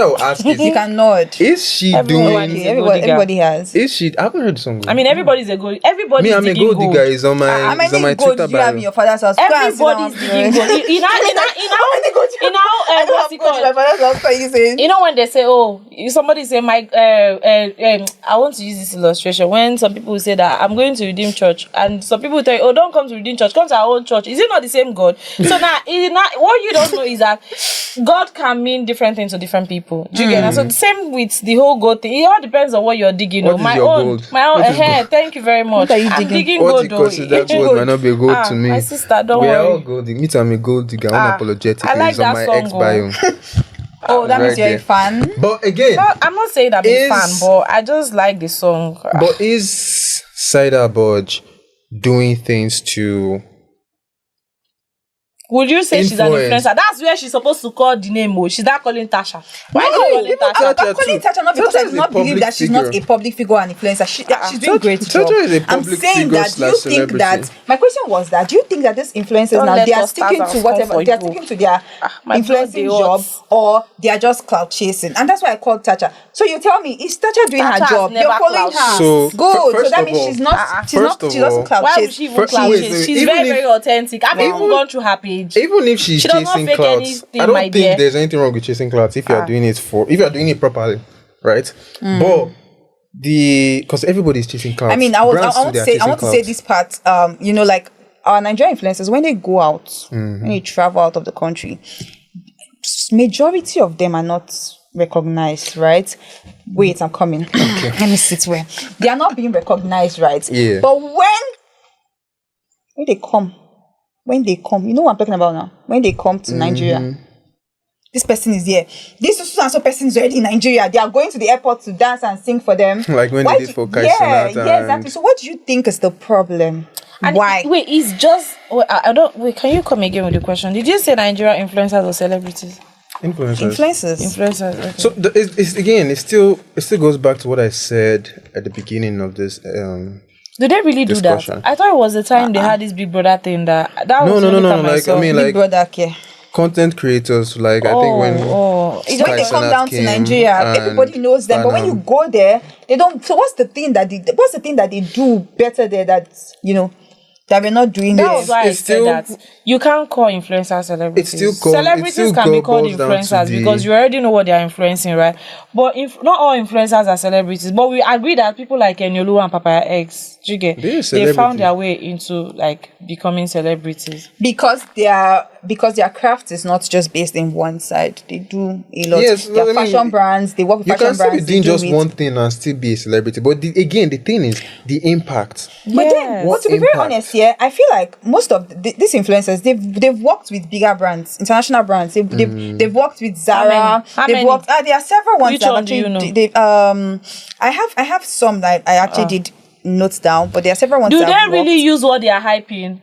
will ask is, you can nod. Is she everybody has. Is she? I haven't heard the song. I mean, everybody's a gold. Everybody's I'm a gold digger. Is on my Twitter bio. You have in your father's house. Everybody's digging gold. You know when they say, oh, somebody say I want to use this illustration. When some people say that I'm going to Redeem Church, and some people tell you, oh, don't come to Redeem Church, come to our own church. Is it not the same God? So now, what you don't know is that God can mean different things to different people. Do you get it? So the same with the whole gold thing. It all depends on what you're digging. My own hair. Thank you very much. I'm digging gold. What you consider gold might not be gold to me. My sister, don't worry. We are all gold. Me too, I'm a gold digger. Unapologetic. I like that on my song. Ex-bio. Oh, that means you're a fan. But again, I'm not saying I'm a fan, but I just like the song. But is Cider Board doing things to? Would you say she's an influencer? That's where she's supposed to call the name. She's not calling Tasha. Why not calling Tasha? I'm calling Tasha not because I do not believe that she's not a public figure and influencer. She's doing great job. I'm saying that you think that. My question was that do you think that these influencers now they are sticking to whatever they are sticking to their influencing job, or they are just clout chasing? And that's why I called Tasha. So you tell me, is Tasha doing her job? You're following her. So good. So that means she's not. She doesn't clout chase. Why would she even clout chase? She's very, very authentic. I've even gone through her page. Even if she's chasing clouds, I don't think there's anything wrong with chasing clouds if you're doing it properly, right? But because everybody's chasing clouds. I mean, I want to say this part. Like our Nigerian influencers, when they go out, when they travel out of the country, majority of them are not recognized, right? Wait, I'm coming. Okay. Let me sit where they are not being recognized, right? Yeah. But when they come, when they come, you know what I'm talking about now? When they come to Nigeria, this person is here. This so-and-so person is already in Nigeria. They are going to the airport to dance and sing for them. Like when they did for Kai Cenat Yeah, exactly. So what do you think is the problem? And Why? Wait, it's just... Wait, I don't... Wait, can you come again with the question? Did you say Nigerian influencers or celebrities? Influencers. Okay. So it still goes back to what I said at the beginning of this. Do they really do discussion. that? I thought it was the time they had this Big Brother thing that was no. Like, I mean, Big Brother care. Content creators, like I think when When they come down to Nigeria, everybody knows them. But when you go there, they don't. So what's the thing that they do better there that that we're not doing? That was why I said that you can't call influencers celebrities. Celebrities can be called influencers because you already know what they are influencing, right? But not all influencers are celebrities. But we agree that people like Enyolu and Papaya X, they found their way into like becoming celebrities because their craft is not just based in one side. They do a lot. Yes, their fashion brands. They work with fashion brands. You can still be doing just one thing and still be a celebrity. But the thing is the impact. But then, to be very honest here, I feel like most of these influencers, they've worked with bigger brands, international brands. They've worked with Zara. They've worked. There are several ones. Which one do you know? I have some that I actually did note down, but there are several ones. Do they really use what they are hyping?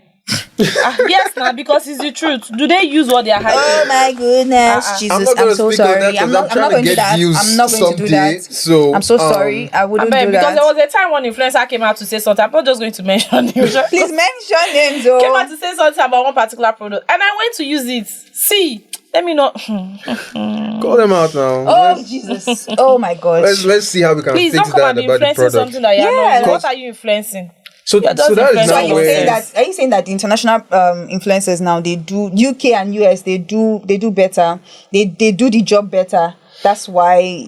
Yes, now because it's the truth. Do they use what they are hyping? Oh my goodness, Jesus! I'm so sorry. I'm not going to do that. I'm not going to do that. So I'm so sorry. I wouldn't do that because there was a time when influencer came out to say something. I'm not just going to mention names. Please mention names. Though. Came out to say something about one particular product, and I went to use it. See. Let me not call them out now. Oh Jesus! Oh my God! Let's see how we can please fix don't come that and be about the influencing product. something that you're not. What are you influencing? So that is now are you saying that the international influencers now they do UK and US they do better, they do the job better, that's why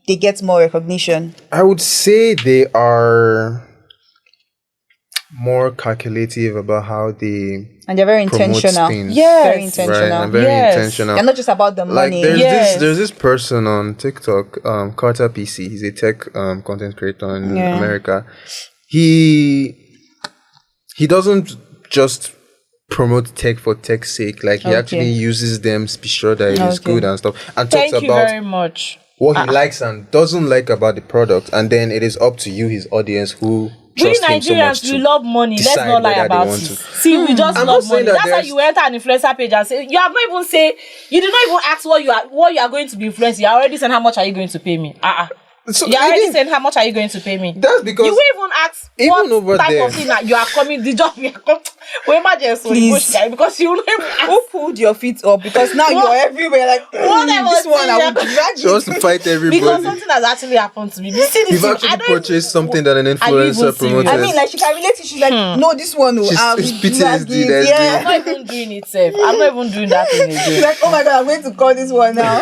they get more recognition? I would say they are more calculative about how they and they're very intentional. Yes, very intentional. Right, and very intentional. They're not just about the money. There's this person on TikTok, Carter PC. He's a tech content creator in America. He doesn't just promote tech for tech's sake. Like he actually uses them to be sure that it is good and stuff, and talks about very much what he likes and doesn't like about the product, and then it is up to you, his audience, who trust him so much. We Nigerians, we love money. Let's not lie about it. See, we just love money. That's why you enter an influencer page and say, you have not even say, you did not even ask what you are going to be influencing. You already said how much are you going to pay me. So you already said how much are you going to pay me. That's because you won't even ask what type of thing that you are coming. The job you are coming. We imagine so because you don't even ask. Who pulled your feet up? Because now you're everywhere. Like this one, I would drag you. She wants to fight everybody. Because something has actually happened to me. You see this? You've actually purchased something that an influencer promoted. I mean, like she can relate to. She's like, no, this one. She's PTSD. I'm not even doing it, Seth. I'm not even doing that thing again. She's like, oh my God, I'm going to call this one now.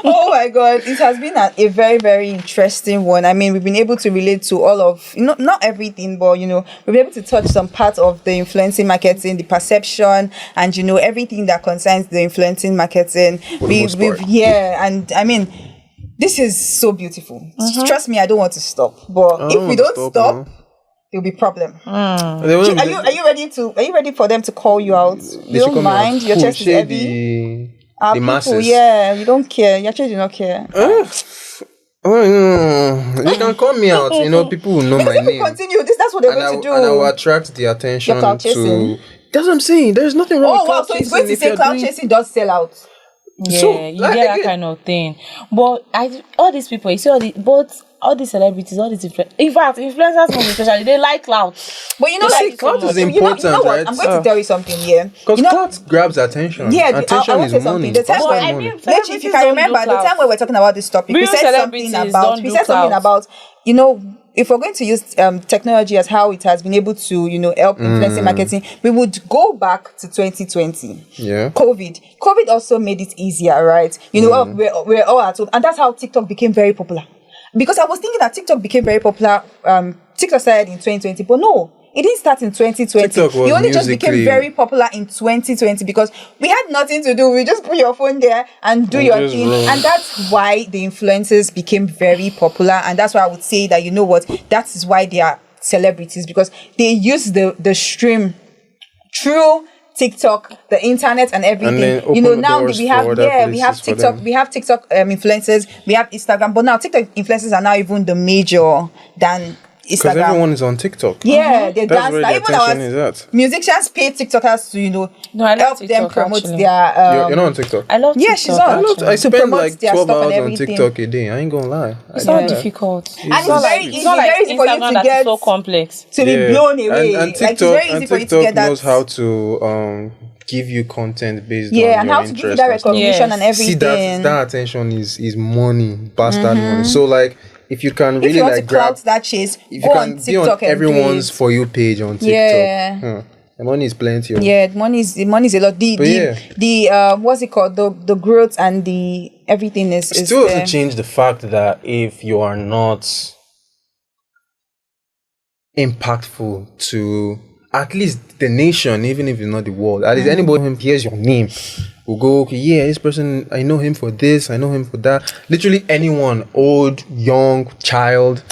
Oh my God, it has been a very, very interesting one. I mean, we've been able to relate to all of, not everything, but we've been able to touch some part of the influencing marketing, the perception, and everything that concerns the influencing marketing. And I mean, this is so beautiful. Trust me, I don't want to stop. But if we don't stop, there'll be problem. Are you ready for them to call you out? You don't mind? Your chest is heavy. The masses. You don't care. Your chest do not care. You can call me out. People will know my name. Continue. That's what they're going to do. And I will attract the attention to. That's what I'm saying. There's nothing wrong with clout chasing. So it's going to say clout chasing does sell out. Yeah, so, you get that kind of thing. But all these people, you see all these celebrities, all these in fact, influencers most especially, they like clout. But clout is important, you know what? right? I'm going to tell you something here. Because clout grabs attention. Yeah, attention is money. The time if you can remember, the time when we're talking about this topic, we said something about, if we're going to use technology as how it has been able to, help influencing marketing, we would go back to 2020. Yeah. COVID also made it easier, right? We're all at home. And that's how TikTok became very popular. Because I was thinking that TikTok became very popular. TikTok started in 2020, but no. It didn't start in 2020. It only just became very popular in 2020 because we had nothing to do. We just put your phone there and do your thing. And that's why the influencers became very popular. And that's why I would say that, that is why they are celebrities, because they use the stream through TikTok, the internet, and everything. then You know, open the now doors we have for other we have places for TikTok, them. we have TikTok influencers, we have Instagram, but now TikTok influencers are now even the major than Because Instagram. everyone is on TikTok. Yeah, they That's dance. where Now, the even attention our is at. musicians pay TikTokers to, No, I love help them TikTok, promote actually. their You're not on TikTok. I love Yeah, TikTok, she's on. actually. I to spend promote like their 12 stuff and hours on everything. TikTok a day. I ain't gonna lie. It's not difficult. And it's very easy, It's not like very easy for you Instagram to that get is so complex. to be blown away. And Like, TikTok, it's very easy for you to get that. knows how to give you content based on Yeah, and your how to give you interest that and stuff. recognition and Yes. everything. See, that attention is money, bastard money. So like, if you can really If you want like to clout grab, that chase, if go you on can be TikTok on and do everyone's it. For You page on TikTok, Yeah. the money is plenty. Yeah, the money is a lot. The what's it called? The growth and the everything is Still there. doesn't change the fact that if you are not impactful to at least the nation, even if it's not the world, at least anybody who hears your name will go, okay, yeah, this person, I know him for this, I know him for that. Literally anyone, old, young, child.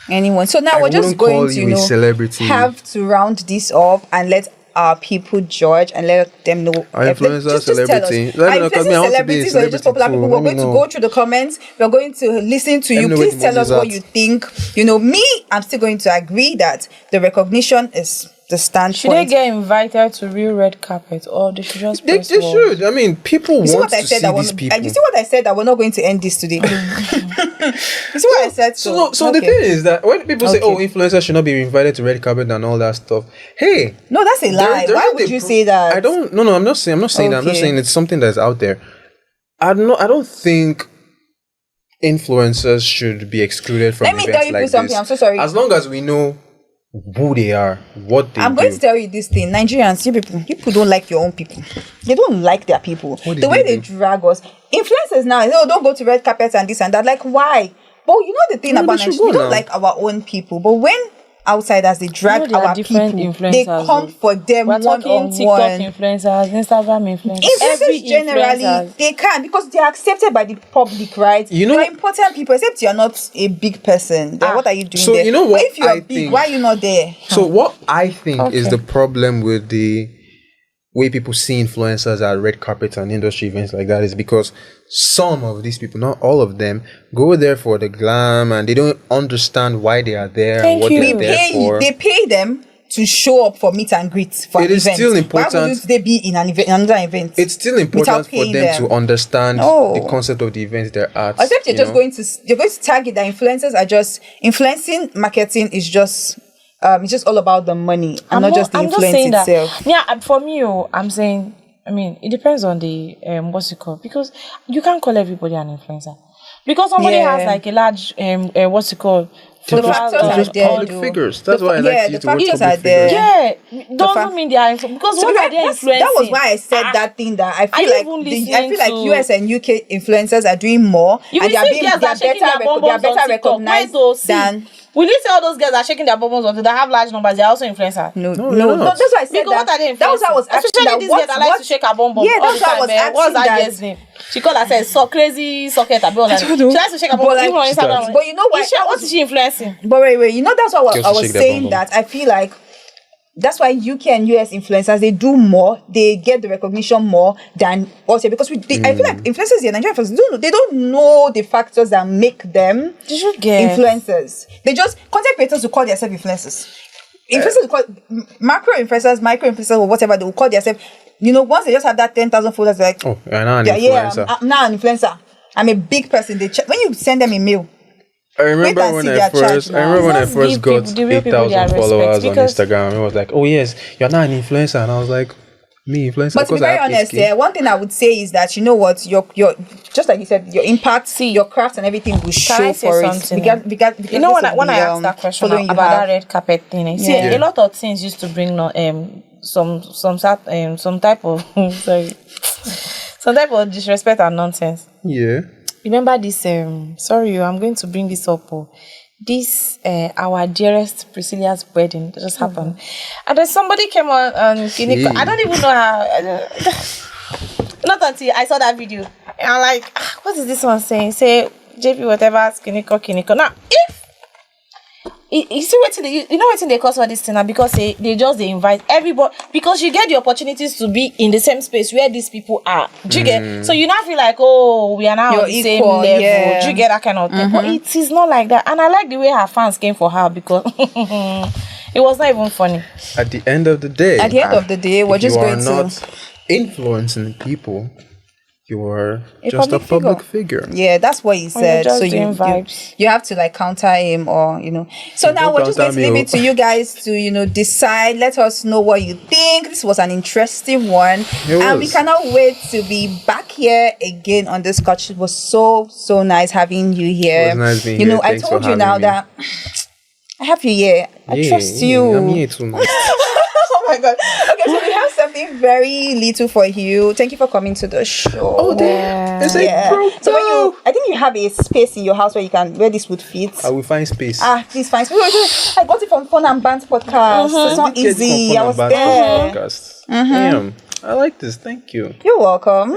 Anyone. So now I we're just wouldn't call going to, you a celebrity. have to round this up and let our people judge and let them know. Our influencer, Just tell us. celebrity. Let me know, 'cause me, I want to be a Celebrities or just celebrity popular too. people. We're Let me going to know. go through the comments. We're going to listen to Let you. me know where Please the tell us money's what at. you think. You know, me, I'm still going to agree that the recognition is the standpoint. Should they get invited to real red carpet, or they should just They press pause? should. I mean, people You see want what I to said? see That these people. you see what I said? That we're not going to end this today. You see what I said? So the okay. thing is that when people say, Okay. "Oh, influencers should not be invited to red carpet and all that stuff," hey, No, that's a lie. there Why isn't would a you say that? I don't. No, I'm not saying. I'm not saying that. I'm just Okay. saying it's something that's out there. I don't think influencers should be excluded from Let me events tell you like something. this. I'm so sorry. As long as we know who they are, what they I'm do. going to tell you this thing. Nigerians, you people don't like your own people. They don't like their people. What did The way they they do? drag us. Influencers now, don't go to red carpets and this and that. Like, why? But you know the thing No, about they should Nigeria, we go don't now. like our own people. But when outsiders, they drag there are our different people, influencers, they come though. for them We're one talking on TikTok one. influencers, Instagram influencers. Influencers generally, they can because they are accepted by the public, right? You know- They're important people, except you're not a big person. Then what are you doing So there? you know But what if you're I big, think- why are you not there? So what I think is Okay. the problem with the way people see influencers at red carpets and industry events like that is because some of these people, not all of them, go there for the glam and they don't understand why they are there Thank and what you. they're there for. They pay them to show up for meet and greet for It an is event. still Why important. wouldn't they be in an event, another event? It's still without important for paying them to understand No. the concept of the event they're at. Except you know? you're going to target that influencers are just influencing. Marketing is just it's just all about the money and not just the influence saying itself. That, yeah, for me, I'm saying, I mean, it depends on the what's it called, because you can't call everybody an influencer. Because somebody Yeah. has like a large what's it called? The followers factors on- are just there. public though. figures. That's The why I like to use the the word factors public are there. figures. Yeah, doesn't mean they are because So when that, they're that influencing. was why I said that thing that I Are feel you like even I feel listening like to- US and UK influencers are doing more You and will see girls that are shaking their they are bonbons better on TikTok. Wait, recognized though, see. than Will you see all those girls that are shaking their bonbons on TikTok that have large numbers? They're also influencers. no, No, no, they're no. not. That's why I said Because what are they that was why I was asking especially that this girl that likes to shake her bonbon. Yeah, all that's the why I time, was eh. What's that asking girl's name? She called herself so crazy socket. I don't know. She likes to shake her But bonbon like- even on Instagram. but you know what? What is she influencing? But wait, you know that's what Girls I to was shake their saying bum bum. that I feel like that's why UK and US influencers they do more, they get the recognition more than us here because I feel like influencers here, Nigerian influencers, they don't know the factors that make them Did you get influencers. They just content creators who call themselves influencers. Influencers will call macro influencers, micro influencers, or whatever they will call themselves. You know, once they just have that 10,000 followers, they're like, Oh, you're not an yeah, influencer. I'm now an influencer. I'm a big person. When you send them a mail, I remember and when see I their first, charge I remember now. when I Just first give got people- the real people their 8,000 respect, followers on because- Instagram. It was like, oh yes, you're not an influencer, and I was like, me influencer. but to be because I very have honest, 8K. one thing I would say is that you know what, your just like you said, your impact, your craft, and everything will Can show I say for it. something? Because You know when of I the, asked that question following about you that have. red carpet thing, see Yeah. a lot of things used to bring some type of sorry, some type of disrespect and nonsense. Yeah. Remember this? Sorry, I'm going to bring this up. This our dearest Priscilla's wedding that just happened, and then somebody came on and I don't even know how. Not until I saw that video, and I'm like, what is this one saying? Say JP whatever, kiniko. Now, if you see what you know what they cause all this thing now, because they invite everybody, because you get the opportunities to be in the same space where these people are. Do you get? So you now feel like, oh, we are now You're on the same equal, level. yeah. Do you get that kind of thing? But it is not like that. And I like the way her fans came for her, because it was not even funny. At the end of the day, we're just going to. to. You are not influencing people. You are A just a public public figure. Yeah, that's what he said. just So doing vibes. you have to like counter him, or So now we're just going to leave it to you guys to decide. Let us know what you think. This was an interesting one, and we cannot wait to be back here again on this couch. It was so nice having you here. It was nice being here. I told you now that I have you here. I trust you. I'm here too. Oh my god. Okay, so we have something very little for you. Thank you for coming to the show. Oh, damn. It's broke. So I think you have a space in your house where this would fit. I will find space. Please find space. I got it from Fun and Bands podcast. It's not easy. I was there. Damn. I like this. Thank you. You're welcome.